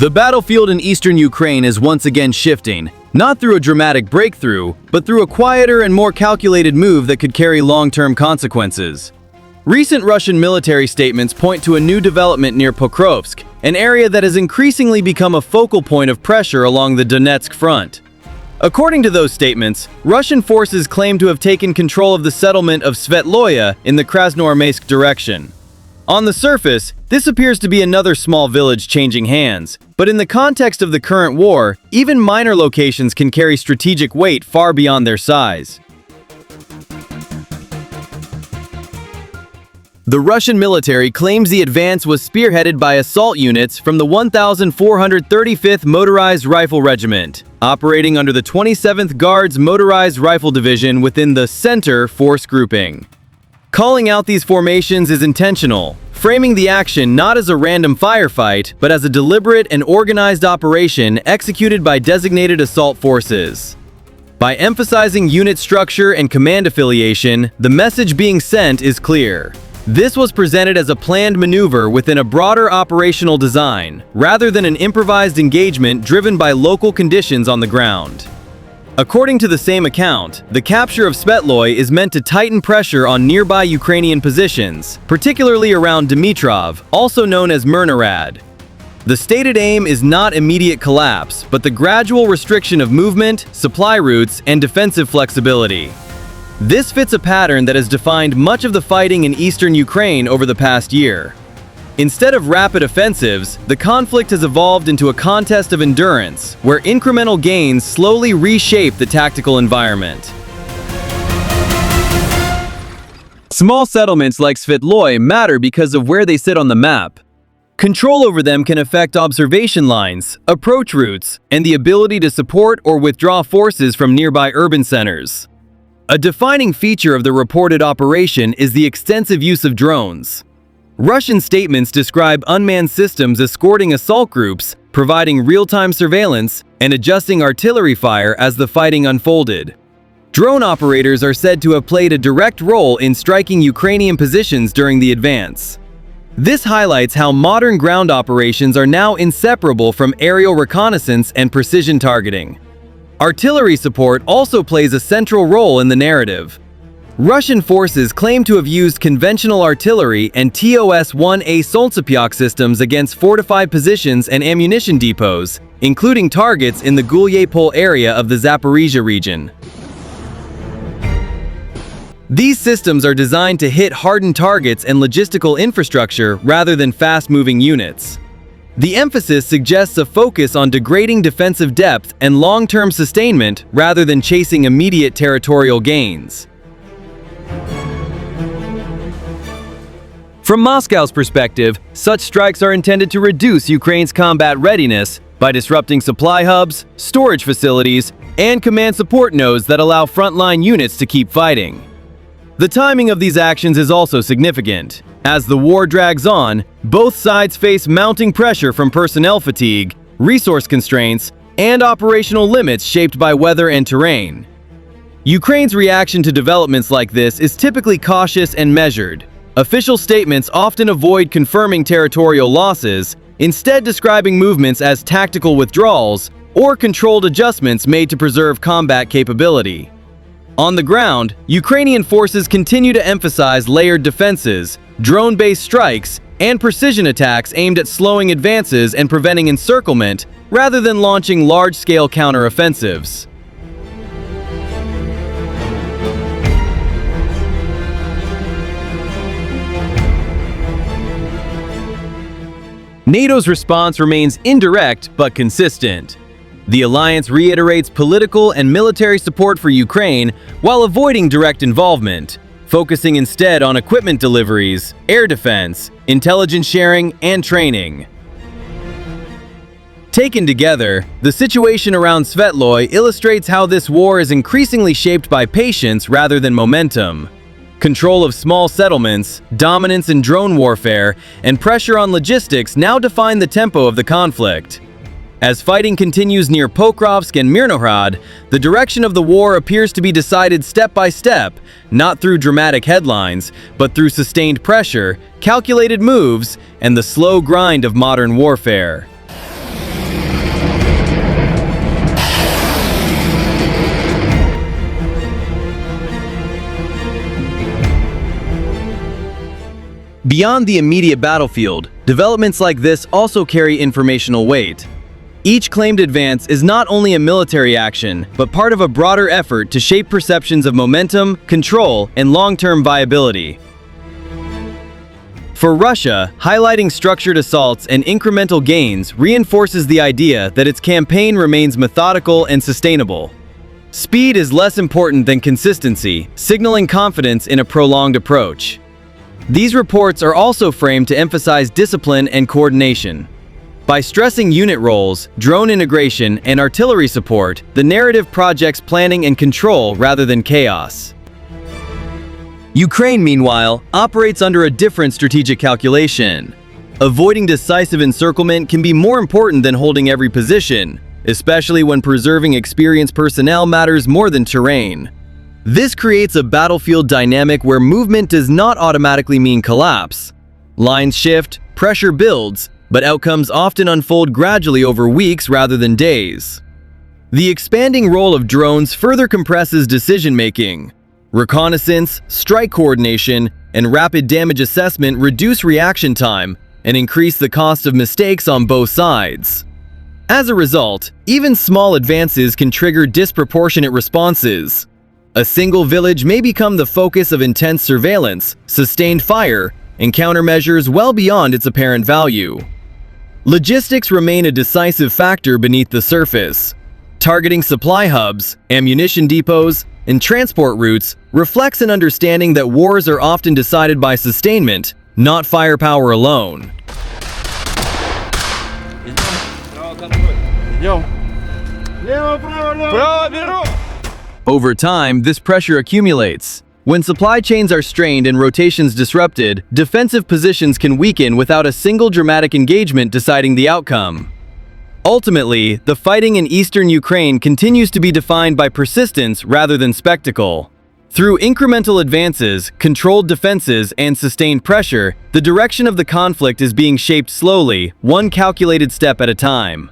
The battlefield in eastern Ukraine is once again shifting, not through a dramatic breakthrough, but through a quieter and more calculated move that could carry long-term consequences. Recent Russian military statements point to a new development near Pokrovsk, an area that has increasingly become a focal point of pressure along the Donetsk front. According to those statements, Russian forces claim to have taken control of the settlement of Svetloye in the Krasnoarmeysk direction. On the surface, this appears to be another small village changing hands, but in the context of the current war, even minor locations can carry strategic weight far beyond their size. The Russian military claims the advance was spearheaded by assault units from the 1,435th Motorized Rifle Regiment, operating under the 27th Guards Motorized Rifle Division within the Center Force Grouping. Calling out these formations is intentional, framing the action not as a random firefight, but as a deliberate and organized operation executed by designated assault forces. By emphasizing unit structure and command affiliation, the message being sent is clear. This was presented as a planned maneuver within a broader operational design, rather than an improvised engagement driven by local conditions on the ground. According to the same account, the capture of Svetloye is meant to tighten pressure on nearby Ukrainian positions, particularly around Dmitrov, also known as Myrnohrad. The stated aim is not immediate collapse, but the gradual restriction of movement, supply routes, and defensive flexibility. This fits a pattern that has defined much of the fighting in eastern Ukraine over the past year. Instead of rapid offensives, the conflict has evolved into a contest of endurance, where incremental gains slowly reshape the tactical environment. Small settlements like Svetloye matter because of where they sit on the map. Control over them can affect observation lines, approach routes, and the ability to support or withdraw forces from nearby urban centers. A defining feature of the reported operation is the extensive use of drones. Russian statements describe unmanned systems escorting assault groups, providing real-time surveillance, and adjusting artillery fire as the fighting unfolded. Drone operators are said to have played a direct role in striking Ukrainian positions during the advance. This highlights how modern ground operations are now inseparable from aerial reconnaissance and precision targeting. Artillery support also plays a central role in the narrative. Russian forces claim to have used conventional artillery and TOS-1A Soltsypyok systems against fortified positions and ammunition depots, including targets in the Gulyapol area of the Zaporizhia region. These systems are designed to hit hardened targets and logistical infrastructure rather than fast-moving units. The emphasis suggests a focus on degrading defensive depth and long-term sustainment rather than chasing immediate territorial gains. From Moscow's perspective, such strikes are intended to reduce Ukraine's combat readiness by disrupting supply hubs, storage facilities, and command support nodes that allow frontline units to keep fighting. The timing of these actions is also significant. As the war drags on, both sides face mounting pressure from personnel fatigue, resource constraints, and operational limits shaped by weather and terrain. Ukraine's reaction to developments like this is typically cautious and measured. Official statements often avoid confirming territorial losses, instead describing movements as tactical withdrawals or controlled adjustments made to preserve combat capability. On the ground, Ukrainian forces continue to emphasize layered defenses, drone-based strikes, and precision attacks aimed at slowing advances and preventing encirclement, rather than launching large-scale counteroffensives. NATO's response remains indirect but consistent. The alliance reiterates political and military support for Ukraine while avoiding direct involvement, focusing instead on equipment deliveries, air defense, intelligence sharing, and training. Taken together, the situation around Svetloye illustrates how this war is increasingly shaped by patience rather than momentum. Control of small settlements, dominance in drone warfare, and pressure on logistics now define the tempo of the conflict. As fighting continues near Pokrovsk and Myrnohrad, the direction of the war appears to be decided step by step, not through dramatic headlines, but through sustained pressure, calculated moves, and the slow grind of modern warfare. Beyond the immediate battlefield, developments like this also carry informational weight. Each claimed advance is not only a military action, but part of a broader effort to shape perceptions of momentum, control, and long-term viability. For Russia, highlighting structured assaults and incremental gains reinforces the idea that its campaign remains methodical and sustainable. Speed is less important than consistency, signaling confidence in a prolonged approach. These reports are also framed to emphasize discipline and coordination. By stressing unit roles, drone integration, and artillery support, the narrative projects planning and control rather than chaos. Ukraine, meanwhile, operates under a different strategic calculation. Avoiding decisive encirclement can be more important than holding every position, especially when preserving experienced personnel matters more than terrain. This creates a battlefield dynamic where movement does not automatically mean collapse. Lines shift, pressure builds, but outcomes often unfold gradually over weeks rather than days. The expanding role of drones further compresses decision-making. Reconnaissance, strike coordination, and rapid damage assessment reduce reaction time and increase the cost of mistakes on both sides. As a result, even small advances can trigger disproportionate responses. A single village may become the focus of intense surveillance, sustained fire, and countermeasures well beyond its apparent value. Logistics remain a decisive factor beneath the surface. Targeting supply hubs, ammunition depots, and transport routes reflects an understanding that wars are often decided by sustainment, not firepower alone. Over time, this pressure accumulates. When supply chains are strained and rotations disrupted, defensive positions can weaken without a single dramatic engagement deciding the outcome. Ultimately, the fighting in eastern Ukraine continues to be defined by persistence rather than spectacle. Through incremental advances, controlled defenses, and sustained pressure, the direction of the conflict is being shaped slowly, one calculated step at a time.